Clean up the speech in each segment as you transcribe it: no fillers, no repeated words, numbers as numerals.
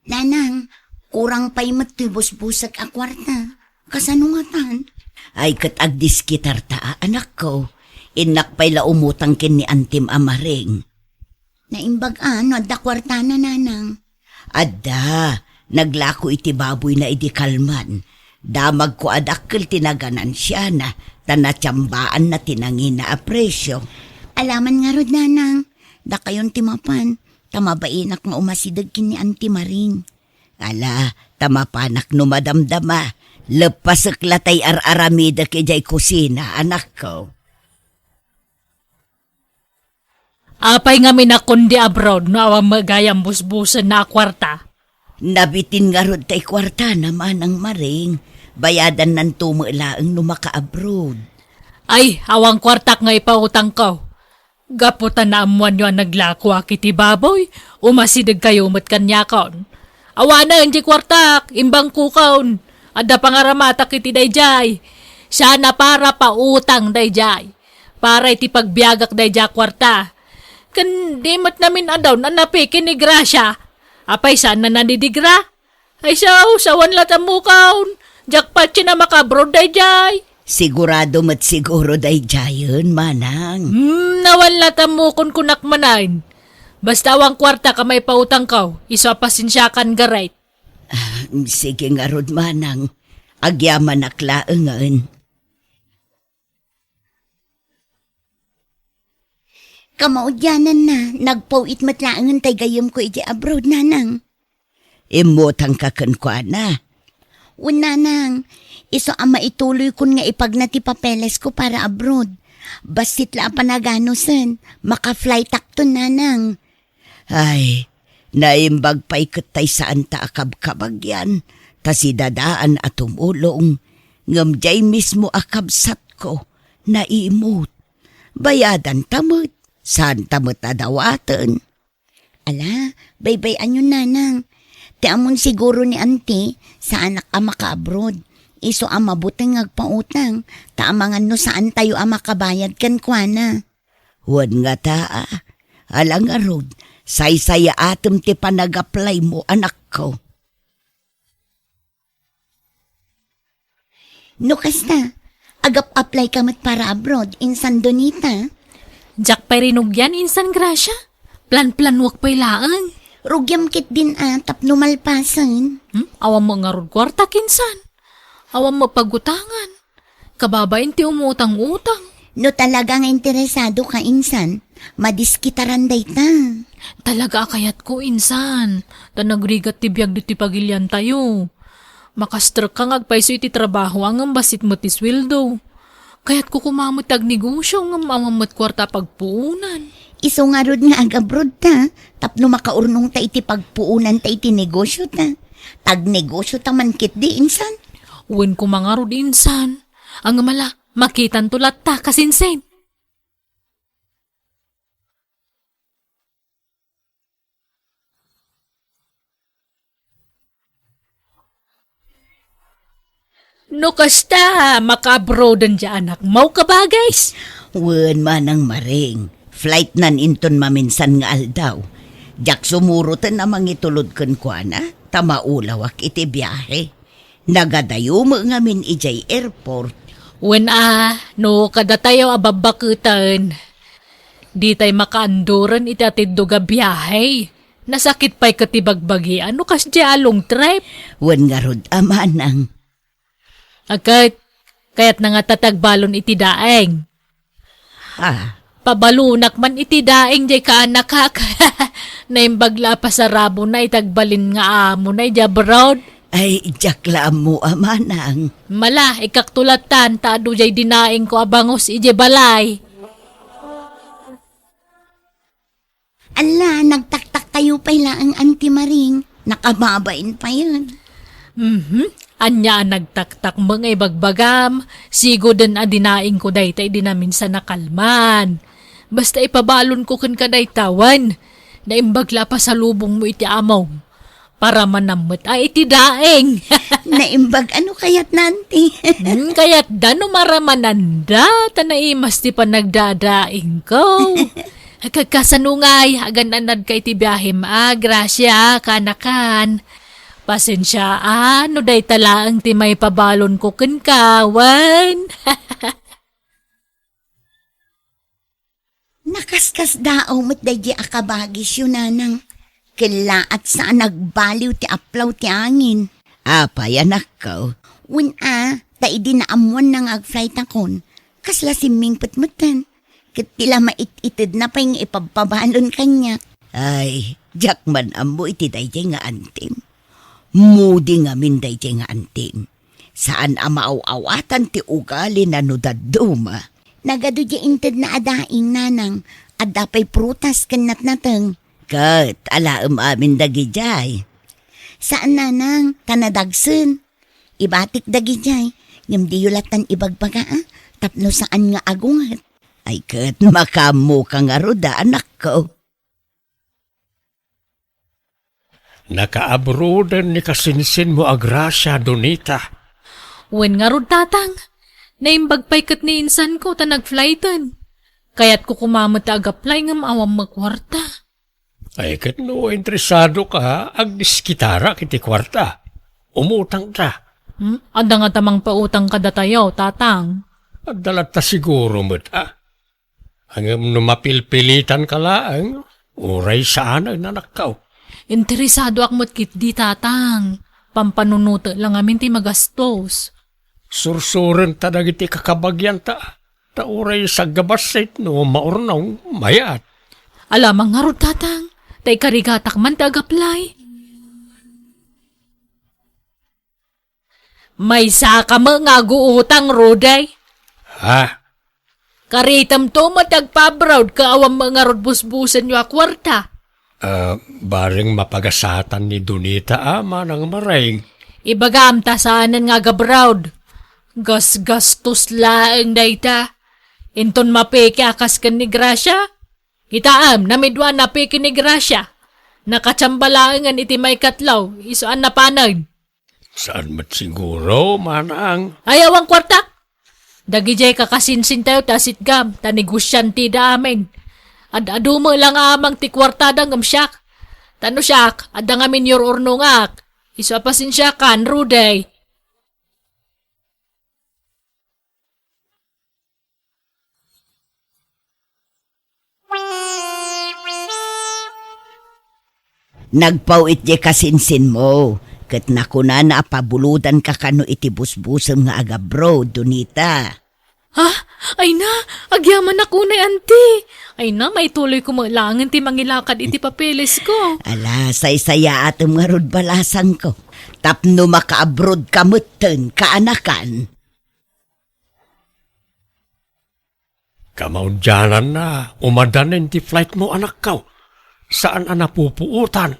Nanang, kurang pa'y matibos-busak a kwarta. Kasanungatan. Ay katagdis kitar ta, anak ko. Inak pa'y laumutang kin ni Antim Amaring. Naimbag ano, adda kwarta na nanang. Adda, naglako iti baboy na idi kalman. Damag ko adakkel tinaganan siya na tanatsambaan na tinangin na apresyo. Alaman nga rod nanang, da kayon timapan, tamabainak nga umasidag kin ni Auntie Maring. Ala, tamapanak no madamdama. Lepasak latay ar-aramida kejay kusina, anak ko. Apay nga minakundi abroad no awang magayang busbusan na kwarta. Nabitin nga rod tay kwarta naman ang Maring. Bayadan ng tumulaang no maka-abroad. Ay, awang kwartak nga ipautang ko. Gaputan na amuan nyo ang naglako akiti baboy, umasidag kayo mat kanyakon. Awa na hindi kwartak, imbang kukaon. Ada pangaramata kiti dayjay. Sana para pautang dayjay. Para iti pagbiagak dayjay kwarta. Kandi mat namin adaw na napikin ni Gracia. Apay sana nadidigra? Ay sawan latamukaon. Jakpat siya na makabroad dayjay. Sigurado mat siguro dayjayon, manang. Nawan latamukon kunak manain. Basta awang kwarta ka may pautang kaw, iso pasensyakan garait. Sige nga rod, manang. Agyaman aklaangan. Kamaudyanan na, nagpauit matlaangan tay gayam ko iti abroad nanang. Imutang kakenkwana. Nanang, iso ama ituloy kun nga ipagnati papeles ko para abroad. Basit la panaganosen, maka-fly takton nanang. Ay, naimbag pa'y katay saan ta akab-kabagyan, ta si dadaan at tumulong, ngamjay mismo akabsat ko, naimut. Bayadan tamot, saan tamot adawatan. Ala, baybayan yun nanang. Ti amon siguro ni auntie, sa anak ama ka-abroad. Iso ang mabuting ngagpautang, taamangan no saan tayo ang makabayad kan kwana. Huwag nga taa, alang arod, say-saya atom ti panag-apply mo, anak ko. No kasta, agap-apply ka mat para abroad, insan donita. Jak pa'y rinugyan insan Gracia. Plan-plan wak pa'y laang. Rugyam kit din tapno malpasan. Awang mga rod kwarta kinsan. Awang mapagutangan. Kababain ti umutang-utang. No talaga nga interesado ka insan, madiskitaran day ta. Talaga kayat ko insan. Ta nagrigat ti biyag ti pagilyan tayo. Makastruk ka ngagpaiso iti trabaho ang basit mo ti sweldo. Kayat ko kumamot tag negosyo ng mamamot kwarta pagpuunan. Iso nga rod nga ag-abroad ta, tapno makaurnong ta iti pagpuunan ta iti negosyo ta. Tag negosyo ta man kit di insan. Uwin ko mga rod insan. Ang mala, makitan tulat ta kasinsen. No kasta, makabrodan dyan anak. Mau ka ba guys? Wen manang Maring, flight nan inton maminsan nga aldaw. Jak sumurutan namang itulod kan kuana, tamaulawak iti biyahe. Nagadayo mo nga min ijay airport. Wen no kada tayo ababakutan. Di tayo makaanduran iti atid ga biyahe. Nasakit pa'y katibagbagi. Ano kas di along trip? Wen nga rod amanang. Kaya't nga tatagbalon iti daeng. Ha? Pabalunak man iti daeng jay kaanak hak. Naimbagla pa sa rabo na itagbalin nga amo na ijabroad. Ay, jakla mo amanang. Mala, ikaktulatan, taado jay dinaing ko abangos ije balay. Ala, nagtaktak tayo pa ang Auntie Maring. Nakababain pa yun. Anya nagtaktak mga ibagbagam, sigo din adinaing ko daytay di namin sa nakalman. Basta ipabalon ko kan kadaytawan, na imbagla pa sa lubong mo iti amaw. Para manamot ay iti daeng. Naimbag ano kayat nanti? Kaya't dano maramananda, tanaimas ti pa nagdadaing ko. Kagkasanungay, agan anad kay ti biyahe grasya, kanakan. Pasensya, no day talaang ti may pabalon ko kawan. Nakaskas daw mo't dahi akabagis yun nanang. Kila at saan nagbaliw ti aplaw ti angin. Apay anak ko. Taidi na amuan nang ag-flight akon. Kasla si Ming Putmutan. Katila mait-itid na pa yung ipagpabalon kanya. Ay, jak man amo iti dayjay nga antim. Mudi nga min dayjay nga antim. Saan amaaw-awatan ti ugali na nudaduma. Nagado di inted na adaing nanang. Adapay prutas kanat nateng. Kat, alaam amin dagijay. Saan nanang? Tanadagsen. Ibatik dagijay. Ngam di yulatan ibagbaga tapno saan nga agungat. Ay kat, makamo ka nga ruda anak ko. Nakaabrodan ni kasinsin mo agrasya, Donita. Wen nga rod tatang, naimbagpay kat ni insan ko ta nag-flighten. Kaya't ko kumamot ag-apply nga maawang magkwarta. Ay kat no, interesado ka, agdiskitara kiti kwarta. Umutang ta. Anda nga tamang pautang kada tayo, tatang. At dalat ta siguro mo't Hanggang numapilpilitan ka laang, uray saan ang nanakaw. Interesado ak mo't kit di tatang. Pampanunuto lang amin ti magastos. Sursuren ta dagiti kakabagyan ta. Ta uray sa gabasit no maurnaw mayat. Alamang nga rod tatang, tay karigatak man tagaplay. May saka mo nga guutang roday. Ha? Karitam to matagpabrawd kaawang mga rod busbusan nyo akwarta. Baring mapagasatan ni Donita manang maring. Ibagam ta saanan nga gabrawd. Gastos laeng dayta. Inton mapeke akas kan ni Gracia. Itaam, namidwa na peke ni Gracia. Nakatsambalaangan iti may katlaw, isuan na panag. Saan mat siguro, manang? Ayaw ang kwarta. Dagijay kakasinsin tayo tasit gam, tanigusyan ti da amin. Adu mo lang amang ti kwartadang gamsyak. Tano syak, adang amin yor urnungak. Isu apasin siya kan, ruday. Nagpawit di kasinsin mo. Kat nakuna na apabuludan ka kano iti busbusam nga agabro, Donita. Ha? Ay na, agyaman ako na auntie. Ay na, may tuloy ko malangan ti mangilakad iti papeles ko. Ala, say-saya atom nga rod balasan ko. Tapno maka-abroad kamutten, kaanakan. Kamaudyanan na, umadanin ti flight mo anak ko. Saan napupuutan?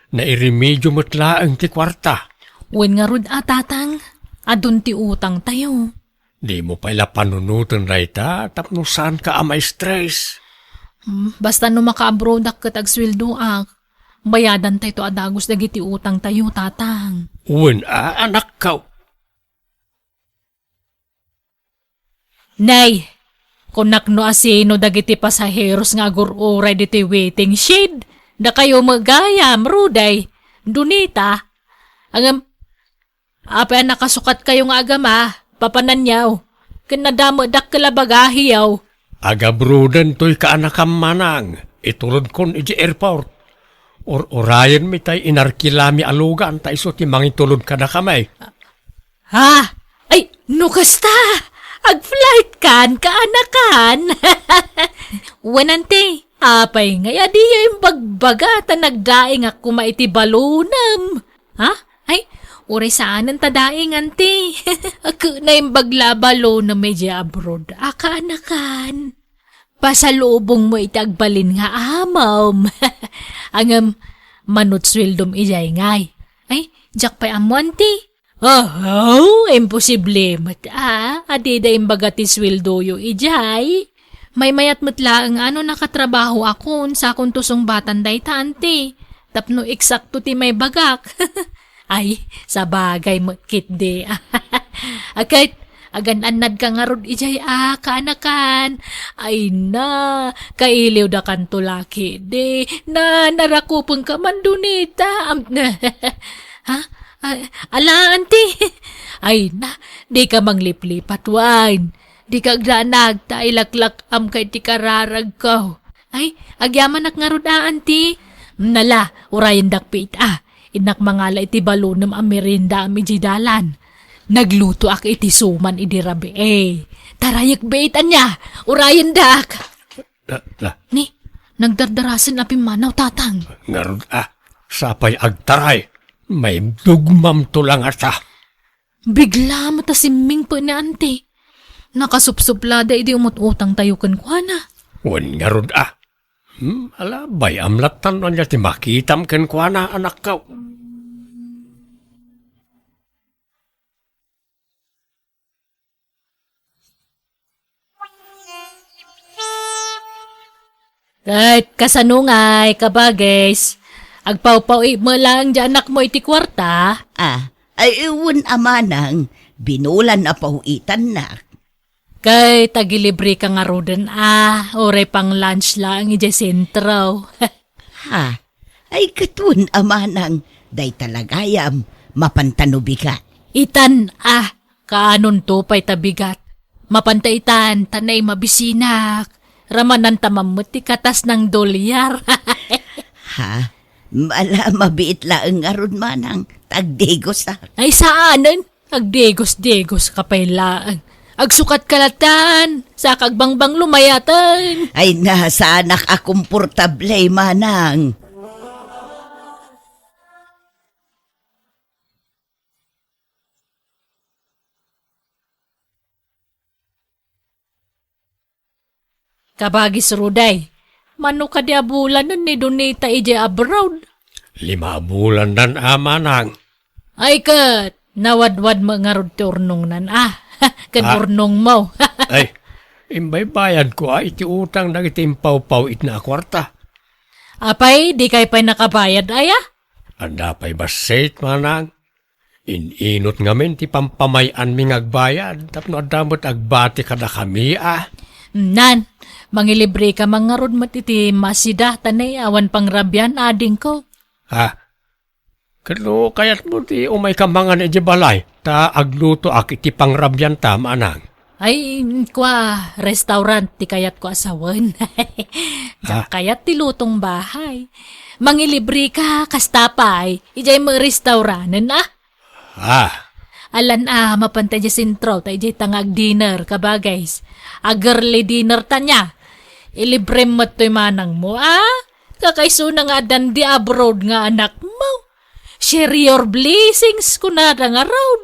Nairemedyo matlaang ti kwarta. Wen nga rod tatang, adun ti utang tayo. Di mo pala panunutan rayta, tapno saan ka amay stress. Basta no maka-abroad ak kat agsweldo ak, bayadan tayo to adagos dagiti utang tayo, tatang. Uwan anak ko. Nay, kunak no asino dagiti pasaheros nga agururay diti waiting shed. Da kayo magayam, ruday, Donita. Ang apa nakasukat kayo nga agama, papananyaw. Kanadamo dak kalabagahiyaw. Agabrudan to'y kaanakam manang, itulod kon iji airport. Orayan mi tay inarkilami alugan ta iso ti mangitulod ka na kamay. Ha? Ay, nukasta! Ag-flight kan, kaanakan! Wanante, apay nga, di yung bagbaga ta nagdaing ako maiti balunam. Ha? Ay, uray saanan ta daing, ante. Ako na yung baglabalo na medyo abroad. Akaanakan. Pasalubong mo itagbalin nga amam. Ang manutswildom ijay ngay. Ay, jak pa'y amwanti. Oh, imposible mat adi da imbaga ti sweldo yo ijay. May mayat matlaang ano nakatrabaho akon sa akong tusong batan day tante. Tapno eksakto ti may bagak. Ay, sa bagay mo kit de. Akit, Agan-anad ka nga rod ijay kaanakan. Ay na, kailiw da kan tulaki. De, na narakupang ka man dunita. Ha? Ala, auntie. Ay na, di ka mangliplipat wine. Di ka agdanag, ta ilaklak am kay ti kararag ko. Ay, agyaman nga rod auntie. Nala, urayan dakpit Inak mangala iti balunam ang merinda ang mijidalan. Nagluto ak iti suman iti rabi. Tarayak baitan niya. Urayan dak. Ni, nagdardarasin apim manaw tatang. Ngarod sapay agtaray. May dugmam tulang ata. Bigla mo ta siming po ni ante. Nakasupsuplada iti umut-utang tayo kan kuana. Wan ngarod ala, bay amlatan no niya ti makitam ken kuana anak ka. Kahit kasanungay, kabagays. Agpaw-paw mo lang di anak mo iti kwarta. Ay iwan amanang, binulan na pahuitan na. Kay tagilibre ka nga roden oray pang lunch lang iti sentro. Ay katun amanang, day talagayam, mapantanubigat. Itan kaanon to pa'y tabigat. Mapantaitan, tanay mabisinak. Ramanan tamamot ti katas ng dolyar. Mala mabiit laeng aron manang, tagdegos Ay saanan? Agdegos-degos kapay laang. Agsukat kalatan, sa kagbangbang lumayatan. Ay nasa anak akomportable manang. Kabagis Ruday, mano ka dia bulan nun ni Donita ije abroad? 5 bulan nan amanang. Ay kat, nawadwad mga rod turnong nan kanurnong mo. Ay, imbay bayad ko iti utang na iti impaw-paw it na kwarta. Apay, di kay pa'y nakabayad aya? Anda pa'y basit manang. Ininot ngamin ti pampamayan mi ngagbayad tapno adamot agbati kada kami Nan, mangilibre ka mga rod matiti masida tanay awan pangrabyan ading ko. Kalo kayat mo ti umay kamangan iti balay ta agluto ak iti pangrabyan ta manang. Ay, restaurant ti kayat ko asawan. Kayat ti lutong bahay. Mangilibre ka kastapay, ijay mo restauranten Alan mapantay di sintro, tayo di tangag dinner, kabagays. Agarly dinner tanya. Ilibre mo to'y manang mo, Kakaiso na nga dan di abroad nga anak mo. Share your blessings kunada nga road.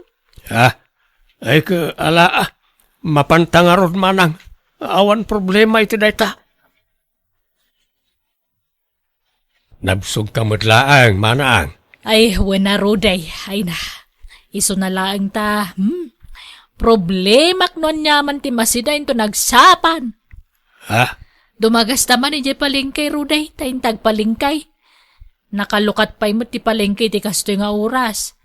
Ay ala mapantang arod manang. Awan problema iti dayta. Nabsog kamutlaang manang. Ay, wala roday. Ay na. Iso na laang ta. Problemak nun nyaman ti masidain to nagsapan. Dumagas taman ije palengkay ruday, taintag palengkay. Nakalukat pa'y mo ti palengkay ti kastoy nga oras.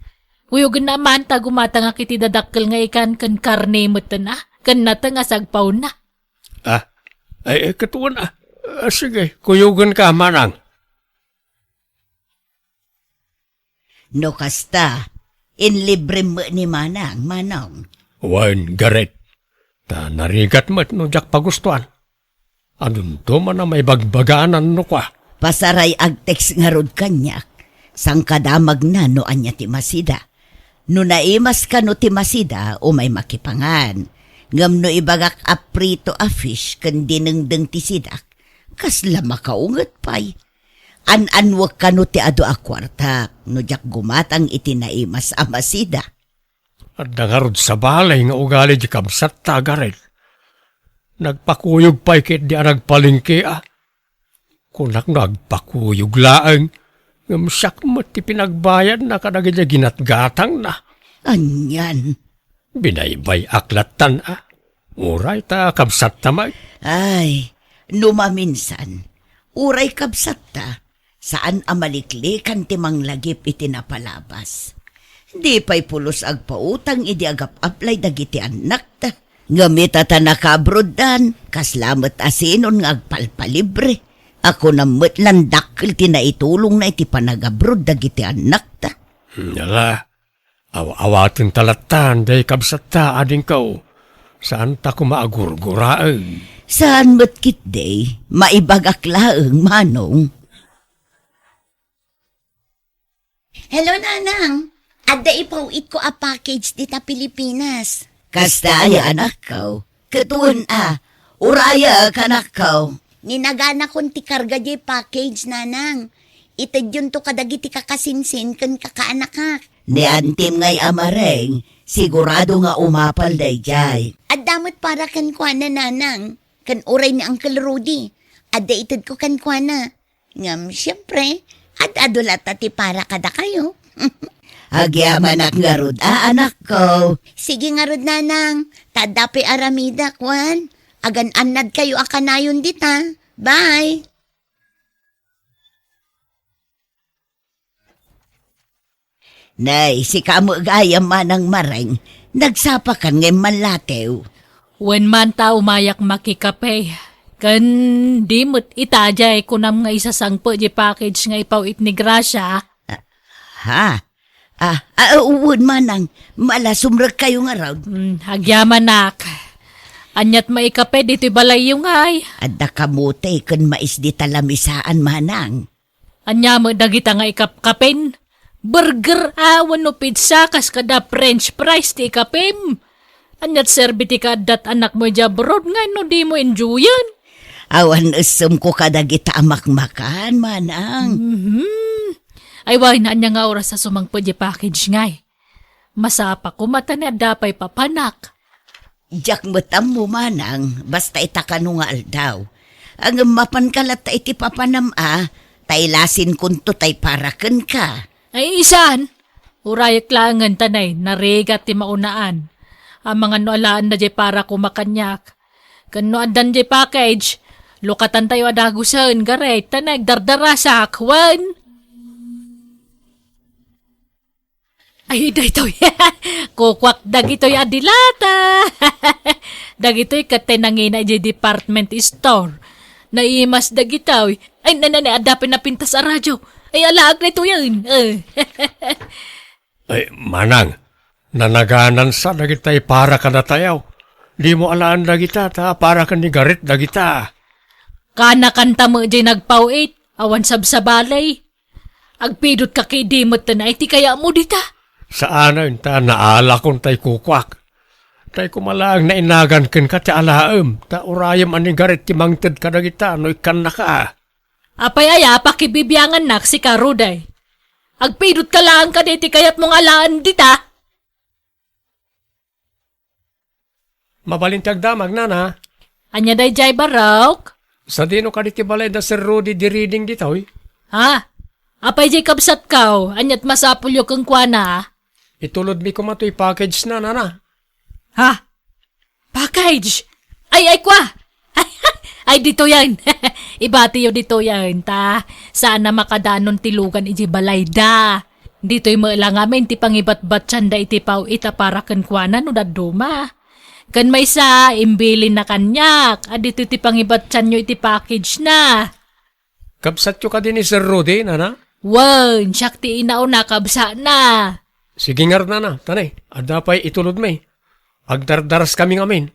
Uyog naman ta gumata nga kiti dadakkel nga ikan kan karne mo kan nata nga sagpaw na. Ay katuan sige, kuyugan ka manang. No kasta, inlibre mo ni manang. Wan garet. Ta narigat mo't no jak pagustuan. Anun to man na may bagbaganan no kwa. Pasaray agtex nga rod kanyak. Sang kadamag na no anya ti masida. No naimas ka no ti masida o may makipangan. Ngam no ibagak aprito a fish kan dinengdeng ti sidak. Kasla makaunget pay. Anwag ka no ti ado a kwartak. No jak gumatang iti naimas a masida. At nangarod sa balay nga ugali di kamsat tagaret. Nagpakuyog pa'y kit di nagpalingki Kunak nagpakuyog laang. Ngamsak mo ti pinagbayad na kadagay ginatgatang na. Anyan. Binaybay aklatan Uray ta kamsat tamay. Ay, numaminsan. Uray kabsat ta. Saan amaliklikan ti manglagip iti napalabas. Di pa'y pulos ag pautang idi agap-aplay dagiti anak ta. Ngamit ata nakabrod dan, kaslamat asinon nga agpalpalibre. Ako na metlan dakil tinaitulong na iti panagabrod dagiti anak ta. Yala, awatin talatan, day kabsat ta, ading kau. Saan ta kumaagurguraan? Saan matkit day, maibagaklaeng manong. Hello, Nanang. Adda ipawit ko a package dita Pilipinas. Kasta ay anak kaw, katuon uraya kanak kaw. Ninagana kong ti karga di package, Nanang. Itad yun to kadagiti kakasinsin kan kakaanakak. Ni antim ngay amareng, sigurado nga umapal day jay. At damot para kan kwa na, Nanang. Kan uray ni Uncle Rudy. Adda itad ko kan kwa na. Ngam, siyempre, at adulat ti para kada kayo. Agyaman ak nga rod, anak ko. Sige nga rod, Nanang. Tadapi aramida, kwan. Agan anad kayo akanayon dita. Bye! Nay, si kamo gayam manang mareng, nagsapakan ngay malatew. Wen man ta umayak makikape. Kan di mo't itajay kunam nga isasangpo di package nga ipawit ni Gracia. Ha? Uwod manang, malasumrag kayo nga raw. Agyaman nak. Anyat maikape dito'y balay yung ay. Adda kamote kan mais di talamisaan manang. Anya mo dagita nga ikapkapin. Burger awan no pizza kas kada french fries ti ikapim. Anyat serbiti ka dat anak mo jabrod nga no di mo enjoyan. Awan usum ko kadagita amak-makan manang. Ay way na anya nga oras sa sumangpo di package ngay. Masapa ko mata na dapay papanak. Diyak matam mo manang, basta itakano nga aldaw. Ang mapan kalat ta iti papanam taylasin kunto tay paraken ka. Ay isan, urayak langan tanay, naregat ti maunaan. Ang mga noalaan na di para kumakanyak. Kano adan di package, lukatan tayo adagusan, garet, tanay, dardara sa akwan. Ay, daytoy, kukwak dagitoy adilata. Dagitoy katenangina di department store. Naimas dagitoy. Ay, adapin na pintas sa radyo. Ay, alaag na ito yan. Ay, manang, nanaganan sa dagitay para ka na tayaw. Di mo alaan dagita ta, para ka ni garit dagita. Kana kanta mo di nagpawit, awan sabsabalay. Agpidot ka kay dimot na iti kaya mo dita. Saan na yun ta, naala kong tay kukwak. Tay kumalaang na inagan ken ka ti alaem, ta urayam ani garit ti mangted ka dagita, no ikan na ka. Apay aya, pakibibyangan nak si Karuday. Agpidot ka lang ka diti kayat mong alaan dita. Mabalintag damag na na. Anya day jay barok? Sa dino ka diti balay da Sir Rudy di reading ditoy? Ha? Apay jay kabsat kaw, anyat masapulyo kang kwana. Itulod mi kumatoy package na na. Ha? Package? Ay kwa! Ay, dito yan. Ibati yo dito yan, ta. Sana makadanon tilugan iti balay da. Dito'y maalang amin ti pangibat-bat da iti paw ita para kankwana no daduma. Kan may sa imbilin na kanyak. Dito ti pangibat nyo iti package na. Kabsat yo ka din ni Sir Rudy, nana? Wan, siyak ti inauna kabsa na. Sige nga na, tanay. Adapay itulod may. Agdardaras kami ngamin.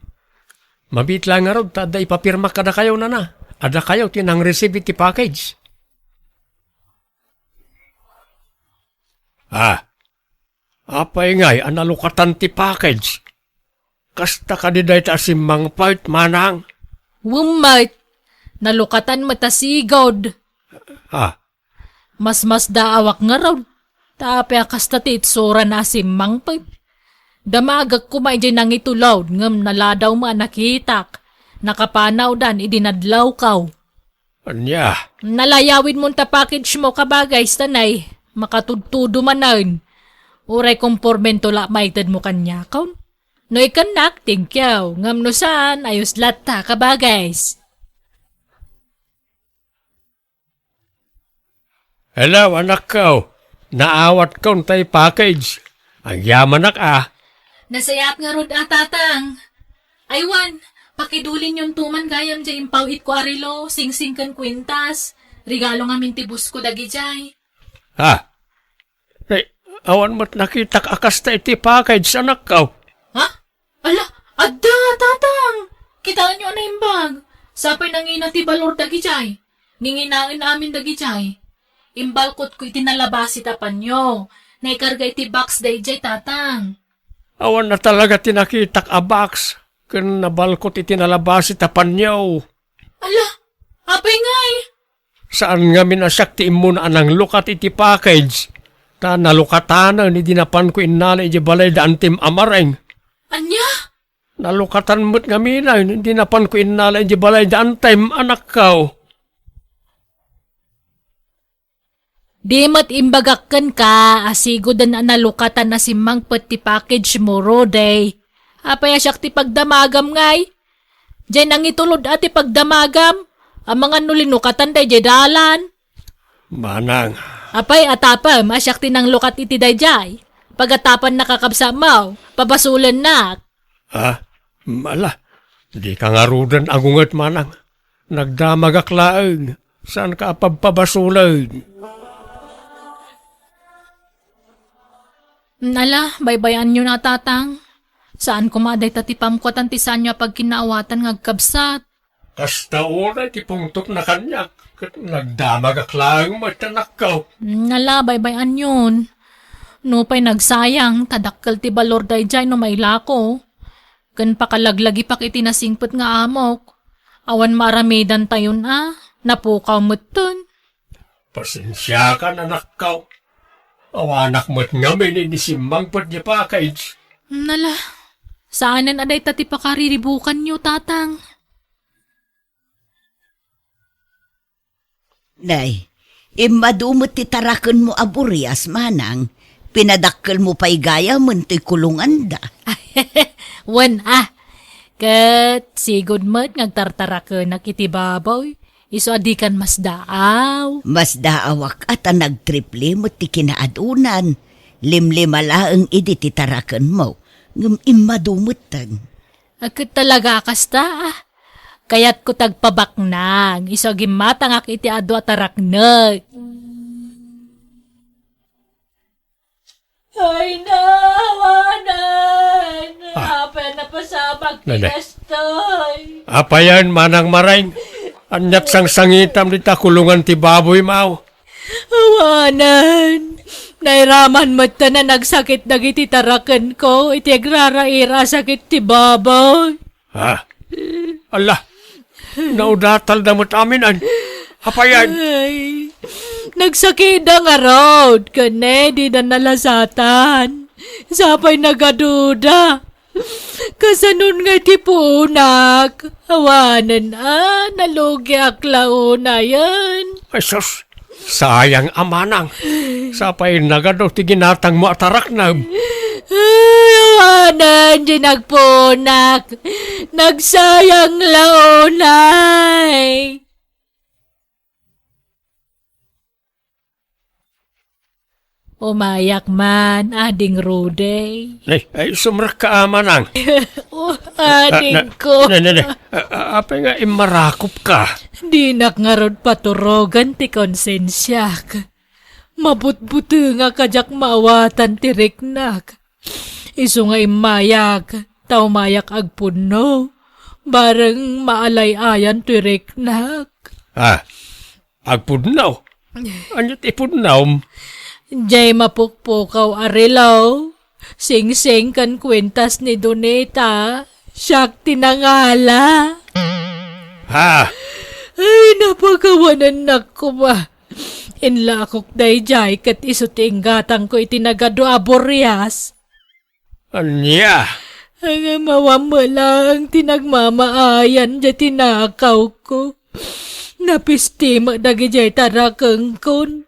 Mabitla nga rod, tada ipapirma ka na kayo, nana. Ada kayo, tinang receive iti package. Apay ngay, analukatan ti package. Kasta ka di dahi ta simang part, manang. Wumait, nalukatan matasigod. Mas daawak nga raw. Tapi akas tati itsura na simang part. Damagag kumay dyan nang itulaw, ngam naladaw mo nakitak. Nakapanaw dan, idinadlaw kaw. Anya? Nalayawin mo ta package mo kabagay, stanay. Makatudtudo manan. Uray kompormento la maitad mo kanya kaun. No ikan nakting kyaw, ngam no saan, ayos lata kabagays. Hello, anak ko. Naawat ko tay package. Ang yaman Nasayat nga rod tatang. Aywan, pakidulin yung tuman gayam dyan impawit ko arilo, sing-sing kan kwintas. Regalo nga mintibus ko dagi jay. Ha? Awan mo't nakita akas ta iti package anak ka. Ha? Ala, adda, tatang! Kitaan nyo na yung bag. Sapay nangina ti balor dagi jay. Ninginain namin dagi jay. Imbalkot ko itinalabas itapan nyo. Naikarga iti box day jay, tatang. Awan na talaga tinakitak a box. Kun nabalkot itinalabas itapan niyo. Ala, apay ngay. Saan nga minasyak ti imuna anang lukat iti package? Ta nalukatanan ni dinapan ko inala iti balay da antim amareng. Anya? Nalukatan mo't nga mina, hindi napan ko inala iti balay da antim anak ka. Di mat imbagakkan ka, asigo dan analukatan na simang pati package mo, Rode. Apay asyak ti pagdamagam ngay. Diyan nang itulod ati pagdamagam. Ang mga nulinukatan day dalan. Manang. Apay atapam, asyak ti nang lukat iti day jay. Pagatapan nakakabsa mo, papasulan na. Mala. Di ka nga rudan agungat manang. Nagdamagaklaang. Saan ka pagpabasulan? Nala, baybayan nyo na tatang. Saan kumaday tatipam ko tantisan nyo pag kinaawatan ngagkabsat? Kasta una ti pungtok na kanyak. Nagdamagaklaang matanak ka. Nala, baybayan yun. No pa'y nagsayang, tadakkel ti balor day jay no may lako. Kan pakalaglagi pak itinasingpet nga amok. Awan maramidan tayon napukaw mo't Pasensya ka anak ka. Awanak mo't ngamin inisimang pat niya package. Nala, saanan aday tati pakariribukan nyo, tatang? Nay, imadumot ti tarakan mo aburias, manang. Pinadakkel mo pa'y gaya mo ti kulungan da. Wan kat sigod mo't ngagtartara ka nakitibabaw. Iso adikan mas daaw. Mas daawak at nagtriple mo ti kinaadunan. Limlima laang idi ti tarakan mo. Ngam imadumutan. Agkat talaga kasta Kayat ko tagpabaknang. Iso gimatangak iti adu at taraknag. Ay nawanan. Apa na pa sa pagtinastoy. Apa yan, manang maraing? Anyat sang sangitam dita kulungan ti baboy mau. Awanan. Nairaman mo't na nagsakit dagiti tarakan ko. Iti agraraira sakit ti baboy. Allah. Naudatal na mo't amin. Apa yan? Ay, nagsakit ang road. Kane, di na nalasatan. Sapay nagaduda. Kasanon nga ti punak. Awanan nalugi aklauna yan. Ay sus, sayang amanang. Sapay nagado ti ginatang mo atarak na. Ay, awanan di nagpunak. Nagsayang launay. Umayak man, ading Rude. Ay sumrak ka amanang. Ading ko. Apa nga imarakop ka? Di nakngarod paturogan ti konsensyak. Mabutbuto nga kajak maawatan ti riknak. Isu nga imayak, tao mayak agpuno. Bareng maalay-ayan ti riknak. Agpudnaw? Anyat ipudnaw? Jay mapukpukaw arilaw. Sing-sing kan kwentas ni Doneta. Siyak tinangala. Ay, napagawanan na ko ba? Inlakok day jay kat isuting gatang ko itinagado aborias. Anya? Ang mawamala ang tinagmamaayan jay tinakaw ko. Napistima dagi jay tarakang kon.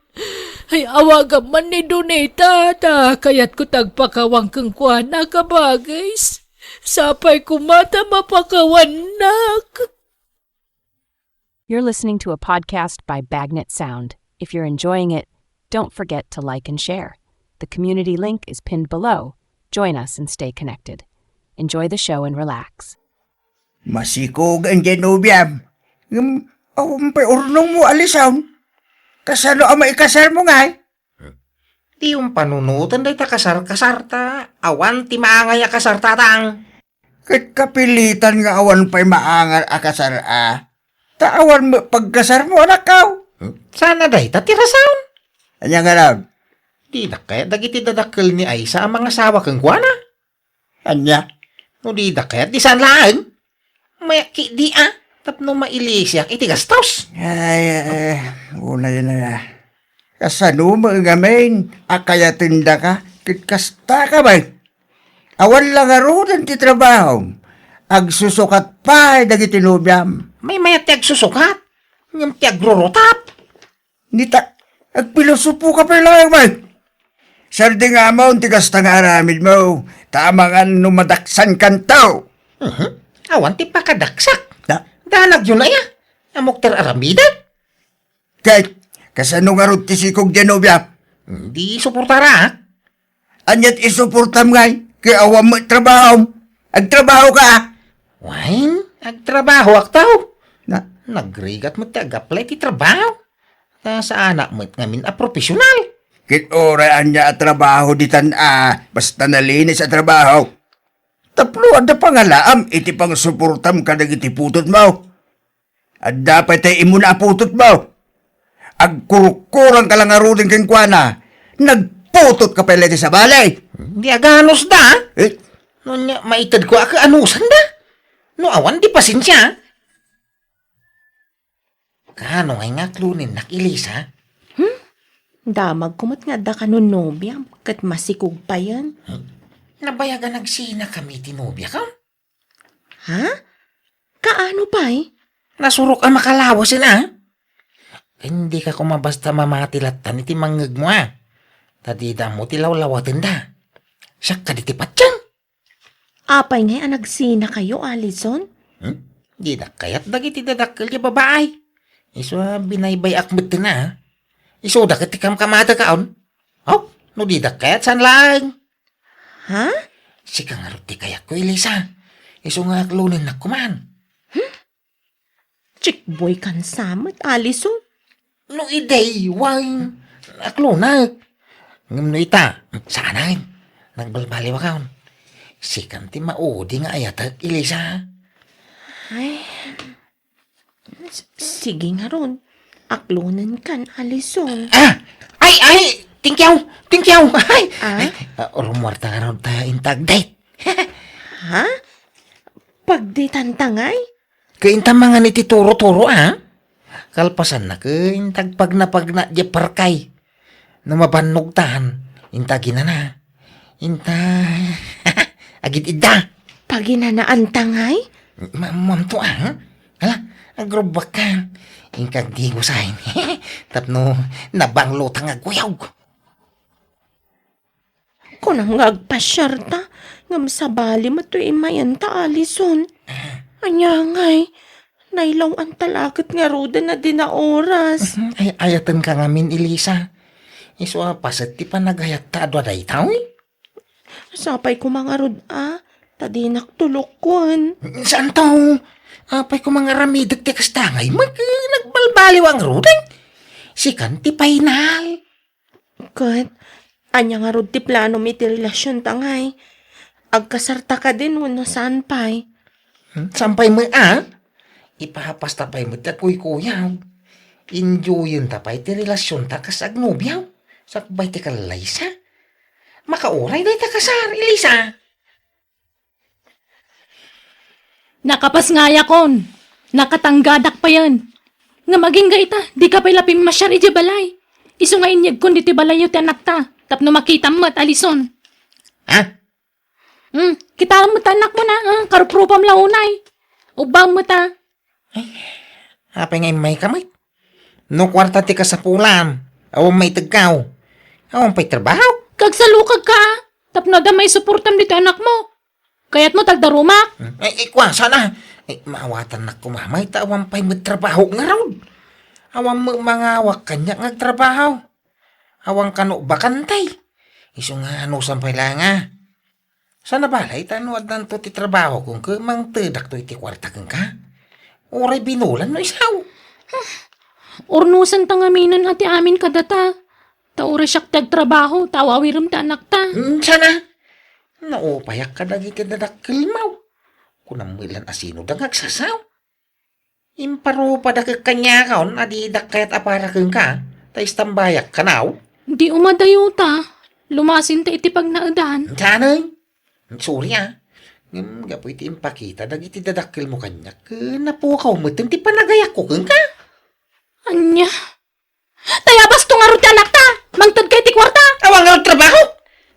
Ay awagam man ni Doneta kayat ko tagpakawang kang kuana ka bagays. Sapay kumata mapakawanak. You're listening to a podcast by Bagnet Sound. If you're enjoying it, don't forget to like and share. The community link is pinned below. Join us and stay connected. Enjoy the show and relax. Masikog ang Genoviam. Pa'y urnong mo alisaw. Kasano ang maikasal mo nga? Di yung panunutan day ta kasar-kasar ta. Awan ti maangay a kasar tatang. Kat kapilitan nga awan pa'y maangal akasal Taawan mo pagkasar mo anak kaw. Sana day ta tirasaon. Anya nga lang. Di na kaya dagiti dadakkel ni Aisa ang mga sawa kang kuwana. Anya. No di da kaya di saan laan. May ki di tapno mailisyak iti gastos. Ay, una yun na. Kasano mo nga main, akaya tinda ka, kitkasta ka ba? Awan lang arudan ti trabaho. Agsusukat pa, dagiti nubyam. May mayat ti agsusukat. Ngam ti agrurotap. Nita, agpilosopo ka pa lang ba? Sardi nga mo, ti kasta nga aramid mo. Tamangan numadaksan kantaw. Awan ti pakadaksak. Da, Danag yun na ya. Amok ter aramidan. kahit, kasano nga rin ti sikog Genovia? Di suportara. Anyat isuportam ngay, kaya awam mo trabaho. Agtrabaho ka. Wain, agtrabaho ak tao. Na, Nagrigat mo ti agaplay ti trabaho. Ta sa anak mo ngamin a profesional. kit oraan niya at trabaho ditan basta nalinis sa trabaho. Taplo, ada pangalaam, iti pang suportam ka iti putot mo. At dapat ay imuna putot mo. Agkurukurang ka lang arudin kang kuana. Nagputot ka pala sa balay. Di aganos da. Eh, No nya maitad ko ak anusan da. No awan di pasensya. Kano ngay nga klunin nakilisa? Damag kumot nga da kanon nobya, kat masikog pa yan. Nabayagan nagsina kami tinobya ka. Ha? Kaano pa eh? Nasurok ang makalawa sila. Hindi ka kumabasta mamatilatan iti manggag mo Tadida mo tilawlawatan da. Siya ka ditipat yan. Apay nga nagsina kayo, Alison? Di na kaya't dagiti dadakkel ki babaay. Iso binaybay akmet na. Iso da katikam kamata kaon. Oh, no di da kaya't san lang. Ha? Sika nga ruti kayak ko Elisa. Iso nga aklunin na kuman. Chick boy kan samot, Alison? No iday, wine. Aklunak. Ngam no ita, sanay. Nagbalbali wa kaon. Sikan ti maudi nga ayatag Elisa. Ay, sige nga ron. Aklunan kan, Alison. Ay! Tingkyaw! Ay! Ah? Rumwarta nga ron tayo intag date. Ha? Pagditantangay? Kainta mga niti turo-turo Kalpasan na kaintag pag na di parkay. Namabanog tahan. Intagin na. Agit ida. Paginanaan tangay? Mam to Hala, agrobak ka. Ingkag di ko sahin. Tapno, nabanglo tang agwayaw. Kunang agpasyarta, ngam sabali mo to imayanta, Alison. Anya ngay, nailaw ang talagat nga roda na din na oras. Ay, ayatan ka ngamin, Elisa. Iso paset ti pa naghayat ta adwa day tao Sapay ko mga rod, tadinak tulokon. Saan to? Apay ko mga ramidag ti kastangay, nagbalbaliw ang rudan. Sikan ti painal. Kat, anya nga rod ti plano mi ti relasyon tangay. Agkasarta ka din wano saan pay. Sampay mo Ipahapas tapay mo ta kuyaw. Enjoyin tapay ti relasyon ta kasag nobyaw. Sakbay ti kalaysa. Makauray day ta kasar, Elisa. Nakapas nga yakon. Nakatanggadak pa yan. Nga maging gaita, di ka pala pimasyar iji balay. Iso nga inyag kun diti balay yu ti anak ta. Tapno makita mo at Alison. Kita mo ta anak mo na, karuprupam launay. Ubang mo ta. Apay ngay may kamay. No kwarta ti kasapulam. Awang may tagkaw. Awang pa'y trabaho. Kagsalukag ka, tapno da may suportam dito anak mo. Kaya't mo tagdarumak. Ay, kwa, sana. Ay, maawatan na kumamay. Awang pa'y magtrabaho nga raw. Awang mangawak kanya nga trabaho. Awang kano bakantay. Iso nga ano sampay lang Sana balay tanuad nanto ti trabaho kung mang tedak to iti kwarta kang ka. Oray binulan no isaw. Urnusan tangaminan ati amin kadata. Taure siyak tagtrabaho, tawawiram ta anak ta. Sana. Naupayak ka dagi kadadakil mau. Kunang milan asino dagag sasaw. Imparo pa dagag kanya kaon adidak kayat apara kang ka. Ta istambayak ka naw. Di umadayo ta. Lumasin ta iti pag naadan. Sana. Sorry gapo iti impakita dagiti dadakil mo kanya. Napukaw mo ti panagayak ko kang ka. Anya. Tayabas to nga ron ti anak ta. Mangtad kay ti kwarta. Awang nga trabaho.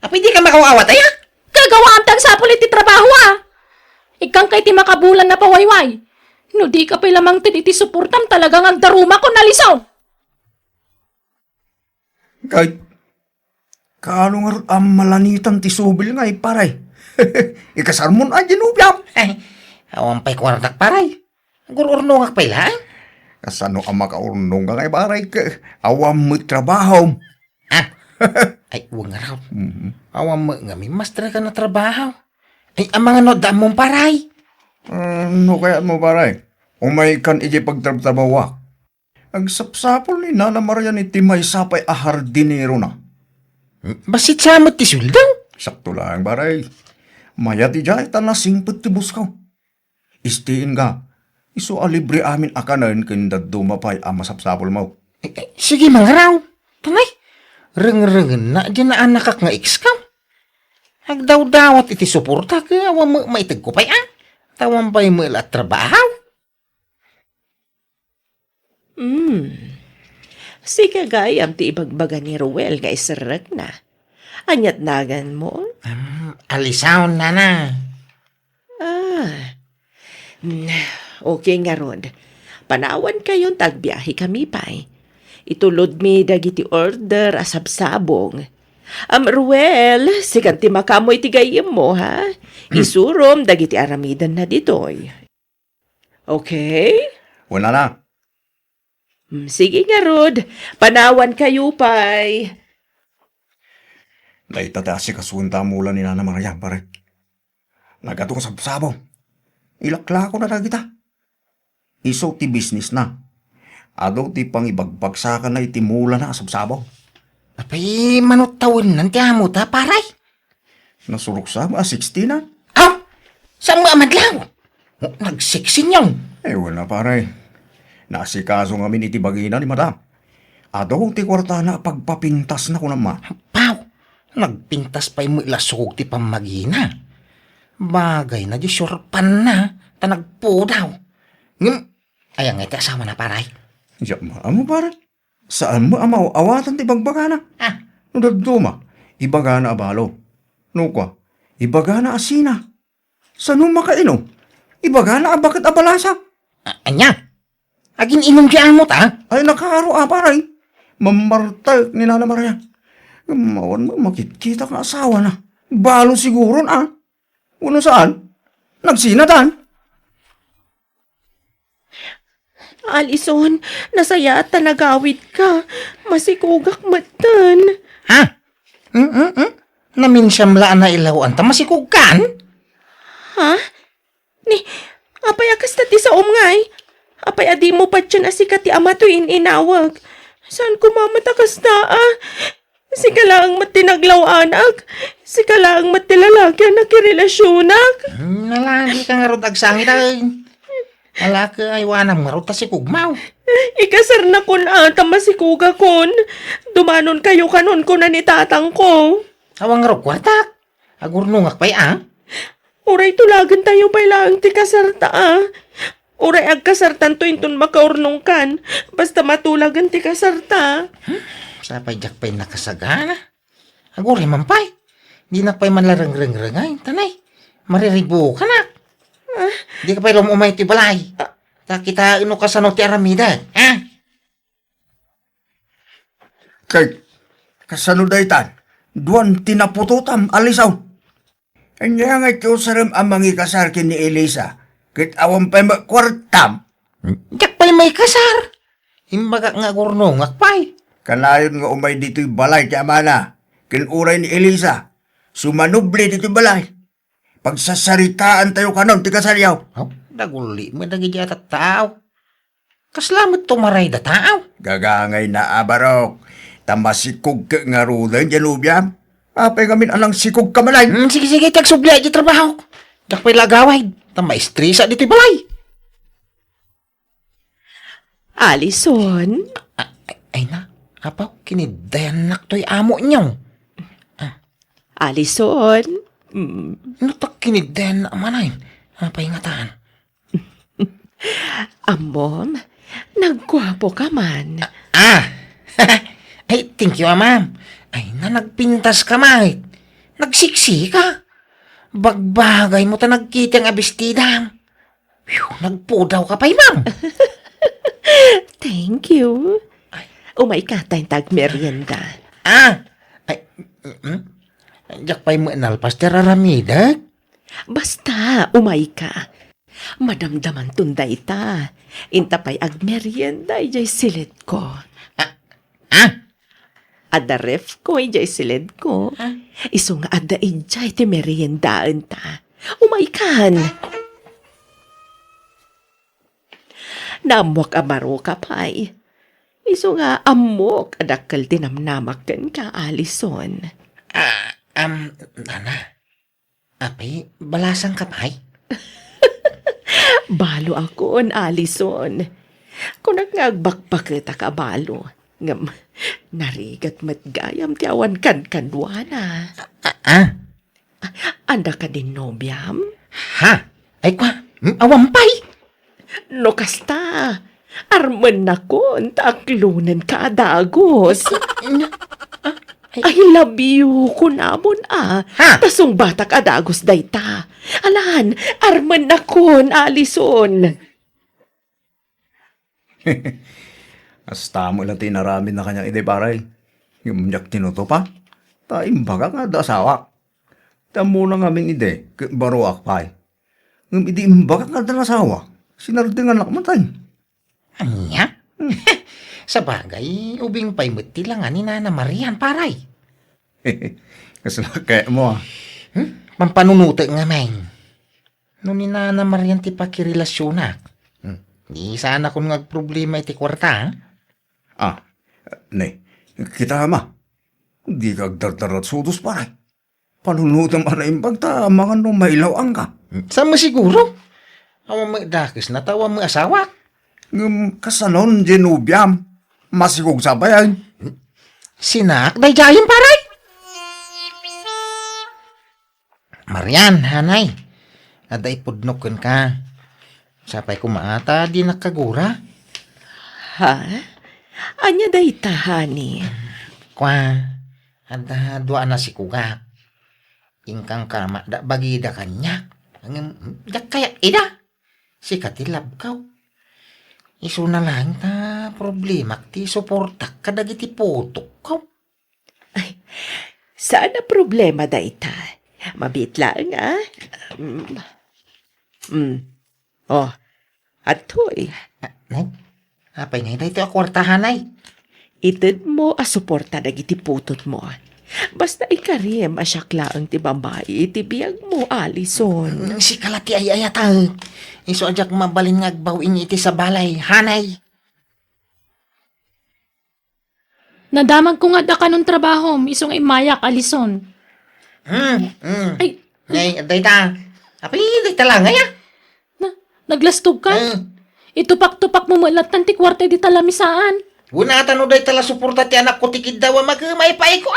Apo hindi ka makawawa tayo. Gagawa ang tagsapulit ti trabaho Ikang kay ti makabulan na pawayway. No di ka pa lamang iti suportam talagang agdaruma ko nalisaw. Kahit kaano nga rin ang malanitan ti subil nga paray. Ikasarmon ay ginubyam. Ay, awang pa'y kwartak paray. Gururnongak pa ilang. Kasano ang makaurnong nga paray ka. Awam mo trabaho. Ay, huwag nga raw. Awang mo nga may master ka na trabaho. Ay, ang mga nodam mong paray. Ano kaya mo paray? Umay kan iji pagtrabawa. Ang sapsapol ni Nana Maria ni Timay sapay ahardinero na. Basit samot ti suldaw. Sakto lang paray. Maya ti jay tanasing petibus ka. Istiin nga. Iso alibre amin akanan kinda dumapay ang masapsapol mo. Sige mga raw. Tanay. Reng-rengen na dyan na anak nga ikskaw. Agdaw-dawat iti suporta ka awang mo maitag ko pa'y Tawang pa'y mo ilat trabaho. Sige gayam ti ibagbaga ni Ruel nga isarag na. Anyat nagan mo? Alisaw na na. Okay nga Rod. Panawan kayon tagbiyahe kami pa'y. Itulod mi dagiti order asabsabong. Ruel, sikan ti makamoy ti gayem mo, ha? Isurom dagiti aramidan na ditoy. Okay? Wala na. Sige nga, Rod. Panawan kayo, pay. Naitata si kasunta mula ni Nana Maria pare. Nagatong sabsabo. Ilakla ko na kita. Iso ti business na. Ado ti pang ibagbagsakan na itimula na asabsabo. Apay manot tawin nanti amo ta paray. Nasurok sa 16 na. Saan mo amadlaw? Nagsiksin yun. Wala pare. Nasikaso nga min iti bagina ni madam. Ado ti kwarta na pagpapintas na ko naman. Pao, nagpintas pa'y mo ilasog ti pamagina. Bagay na di surpan na, tanagpo daw. Ayang iti asama na paray. Diyan mo pare. Saan mo amaw awatan ti bagbagana? Nudagduma, ibagana abalo. Nukwa, ibagana asina. Saan mo makaino? Ibagana abakit abalasa. Anya? Agin inom diyan mo ta? Ay nakaro paray. Mamartay ni Nana Maria. Mawan mo makikita ka asawa na. Balo siguro na. Uno saan? Nagsinatan. Alison, nasaya at tanagawid ka. Masikugak matan. Naminsyamlaan na ilawan ta masikugkan? Ni, apay akas na ti sa umngay. Apay adi mo pa dyan asikat ti ama to inawag. Saan kumamatakas na Sika lang matinaglaw anak. Sika lang matilalagyan na kirelasyonak. Nalagi ka nga rod agsangit ay. Wala ka ay wanam nga rod ta si kugmaw. Ikasar na kun ata masikuga kun. Dumanon kayo kanon ko na ni tatang ko. Awang nga rod kwartak. Agurnungak pa'y Uray tulagan tayo pa'y lang ti kasarta Uray agkasartan to inton makaurnong kan. Basta matulagan ti kasarta. Sapay jak pa'y nakasagana. Aguray man pa'y. Di na pa'y manlarang-rang-rangay. Tanay, mariribo ka na. Di ka pa'y lumumay ti balay. Kita ino ka sa no ti aramida. Kay, kasano daytan? Duwan tinapututam, alisaw. Kanya nga ito saram ang mga kasarkin ni Elisa. Kit awan pa'y makwartam. Jak pa'y may kasar. Imbaga nga gurnungak pa'y. Kanayon nga umay dito'y balay ti amana. kinuray ni Elisa, sumanubli dito balay. Pagsasaritaan tayo kanon, ti kasalyaw. Oh, daguli mo dagi di atat tao. Kaslamot tumaray da tao. Gagangay na abarok. Tamasikog ka nga rudan, Janubiam. Papay ngamin alang sikog kamalay. Sige, tagsubli di trabaho. Dakpay lagaway. Tamaistrisa dito balay. Alison, Ay na, apaw, kinidayan nak to'y amo niyo. Alison, Ano tak kinidayan na manay? Pahingataan. amom, naggwapo ka man. Ay, thank you, ma'am. Ay na, nagpintas ka, ma'am. Nagsiksi ka. Bagbagay mo ta nagkita ang abistida. Nagpudaw ka pa'y, ma'am. Thank you. Umay ka tayong tag-merienda. Ay, jak pa'y mo inalpas tira ramida. Basta, umay ka. Madamdaman tunday ta. Inta pa'y ag-merienda, ijay silid ko. Ada ref ko, ijay silid ko. Iso nga ada ijay ti meriendaan ta. Umay kan. Namwak amaro ka pa'y. Iso nga amok adakal dinamnamakan ka, Alison. Nana. Apay, balasang ka pa'y? Balo ako, Alison. Kung nagbagbakbak ka balo, ngam, narigat matgayam ti awan kan-kanwana. Anda ka din nobyam? Ha? Ay kwa, awampay? No kasta, arman na ko, taklunan ka dagos. I love you, kunamon Ha? Tasong batak adagos dayta. Alan, arman na ko, Alison. Hasta mo lang tinaramin na kanyang ide paray. Yung yak tinuto pa. Taim baga nga da asawa. Tamo na nga ide, baruak pay. Ngam idi imbaga nga da asawa. Sinardingan na kamatay. Anya? Sa bagay, ubing pa'y matilangan ni Nana Marian, paray. Kasla kaya mo ah. Pampanunuto nga, may. No ni Nana Marian ti pakirelasyonak. Di sana kung problema iti kwarta, ha? Ne, kita ma. Di ka agdardarat sudos paray. Panunutan man na imbag ta, mga nung mailaw ang ka. Sama siguro? Awa mo dakis na tawa mo asawa. Ngam kasanon, Genubiam. Masigog sabayan. Sinak, day jayin paray. Marian, hanay. Aday pudnokon ka. Sapay kumaata, di nakagura. Ha? Anya dayta, honey? Kwa, ada dua na si kuga. Ingkang kama da bagida kanya. Dak kaya ida. Si katilab kaw. Isu na lang ta problema ti suportak kadagiti putok kaw. Sana problema dayta. Mabit lang, ah. Oh, atoy. Nay, apay na ito akwartahan ay. Itid mo asuporta dagiti putot mo. Basta ikarim asyakla ang ti babae, iti biyag mo, Alison. Si kalati ay ayatang. Isu ajak mabalin ngagbawin iti sa balay, hanay. Nadamag ko nga da ka nung trabaho, isong imayak, Alison. Ay, Ngay, aday ta. Apay, aday talang ay Naglastog ka? Itupak-tupak mo mulat tanti kwarta di talamisaan. Gunatan o day tala suporta ti anak ko tikid daw magmay pay ko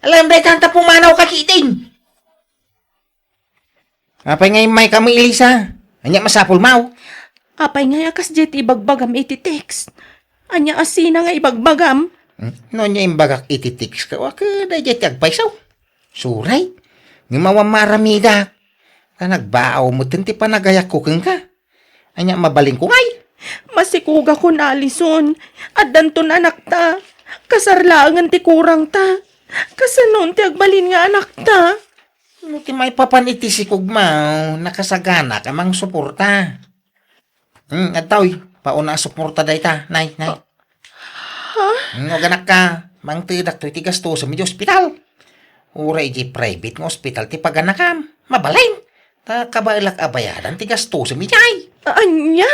Alam day tanta pumanaw kakiting. Apay ngay may kami Elisa. Anya masapul mau. apay nga yakas jet ibagbagam iti text. Anya asina nga ibagbagam. No nya imbagak ititiks ka. Waka day jet agpaysaw. Suray. Ngimawang maramida. Ka nagbaaw mo tinti pa nagayak kukeng ka. Anya mabaling ko ngay. Masikuga ko na, Alison. At danton anak ta. Kasarlaangan ti kurang ta. Kasanon ti agbalin nga anak ta. No ti may papaniti si kugmaw. Nakasagana ka mang suporta. Ataw, pauna suporta day ta. Nay. Ha? Ganak ka. Mang tidak to'y tigas to sa medyo ospital. Uray di private nga hospital ti paganakam. Mabalin. Ta kabailak abayadan ti gasto sa mitay. Anya?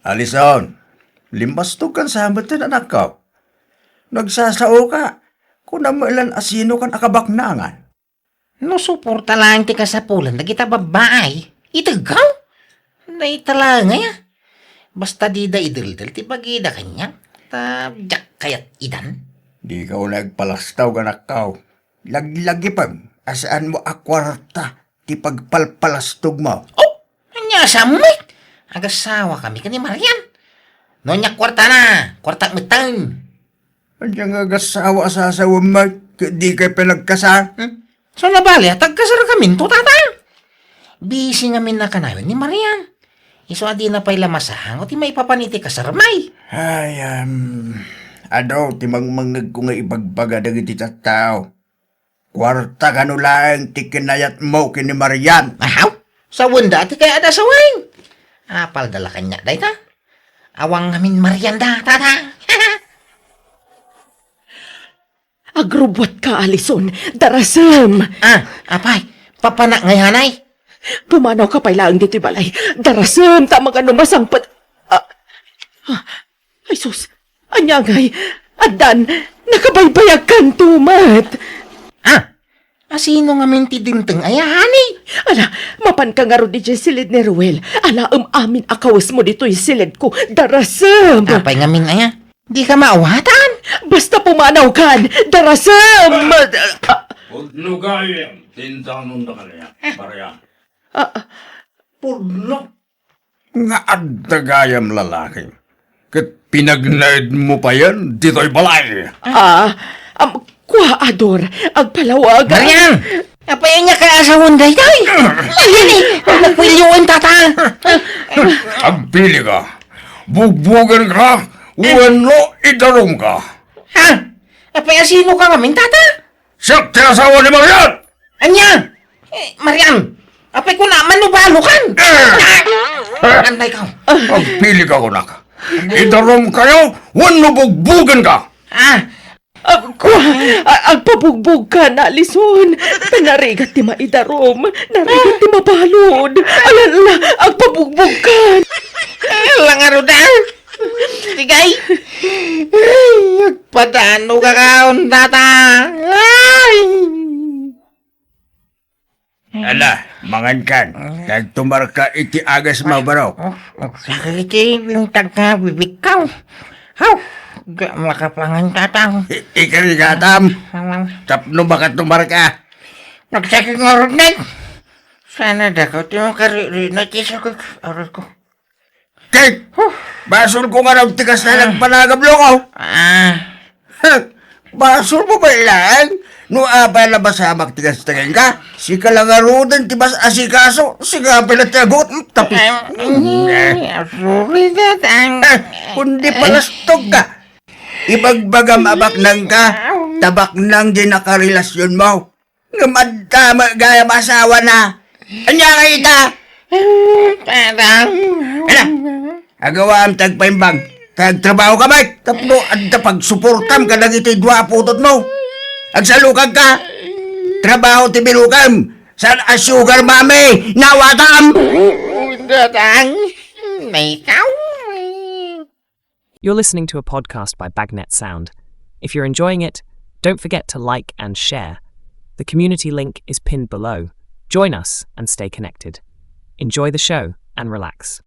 Alison, limbastog kan sa hamatan anak ka. Nagsasao ka. Kung namailan asino kan akabaknangan. No suporta lang ti kasapulan na kita babae. Itagaw? Naitala nga ya. Basta di da idildil ti pagida kanya. Ta jak kayat idan. Di ka nagpalastaw anak ka. Lagi-lagi pa. Asaan mo akwarta. Ti pagpalpalastog mo. Oh! Anya samit! Agasawa kami ka ni Marian. No nya kwarta na. Kwarta mitang. Anya nga gasawa sa asawa mo. Di kayo pinagkasa. So nabali, tagkasara kami to tata. Busy ngamin na kanawin ni Marian. Iso adi na pa'y lamasahang o ti may papaniti kasaramay. Ay, ano, timang ko nga ibagbaga dagiti tattao. Kwarta ka no lang ti kinayat mo kini Marian. Ahaw, sa wanda ti kaya ada sa wing. Apal dala kanya, day ta. Awang ngamin Marian da, tata. Agrobot ka, Alison. Darasam. Apay, papanak ngayanay. Pumanaw ka pa'y laang dito'y balay. Darasam, tama ka numasangpat. Ay, sus. Anyangay. Adan, nakabaybayag kan tumat. Asino nga minti dinteng ayahani? Ala, mapan ka nga ro di silid ni Ruel. Ala, amin akawas mo dito'y silid ko. Darasam. Apay ngamin aya. Di ka maawatan. Basta pumanaw kan. Darasam. Pudno gayem, tintang nunda ka niya, Marian. Pudno? Nga adagayam lalaki. Kat pinagnaid mo pa yan, dito'y balay. Ador, agpalawag. Marian! Apay niya ka asawon day day. Ayun nagpilyoan tata. Agpili ka. Bugbugan ka. Wano idarom ka. Apay asino ka ngamin tata? Siyak tinasawa ni Marian! Anya? Marian, apay ko naman nubalukan. Anday ka. Agpili ka, kunak. Idarom kayo, wano bugbugan ka. Agpabugbog ka na, Alison. Panarigat ti maidarom. Narigat ti mabalod. Alala, agpabugbog ka. Langaro da. Tigay. Padano ka kaon, tata. Ala, mangan kan. Nagtumar ka iti agas mabaraw. Sakiti yung tagka bibikaw. Haw, makapangan tatang. Ikarigatam. Tapno baka tumar ka. Nagsakit nga rin na. Sana dako ti makariri na tisakot. Aras ko. Kate, basol ko nga raw tikas na nagpanagablo ko. Basol mo ba ilan? No abala ba sa magtigas-tingin ka? Si kalangarudan tibas asikaso. Si kapila tiagot. Tapi. Sorry, tatang. Kundi palastog ka. Ibagbagam abaknang ka. Tabak nang di nakarelasyon mo. Ngamadtama gaya masawa na. Anya ka ita? Tatang. Ala, agawa ang tagpaimbang. Tagtrabaho ka ba? Tapno at pagsuportam ka lang ito'y dua putot mo. Agsalukag ka. Trabaho ti bilukam. San a sugar mami. Nawatam. Tatang. May ikaw. You're listening to a podcast by Bagnet Sound. If you're enjoying it, don't forget to like and share. The community link is pinned below. Join us and stay connected. Enjoy the show and relax.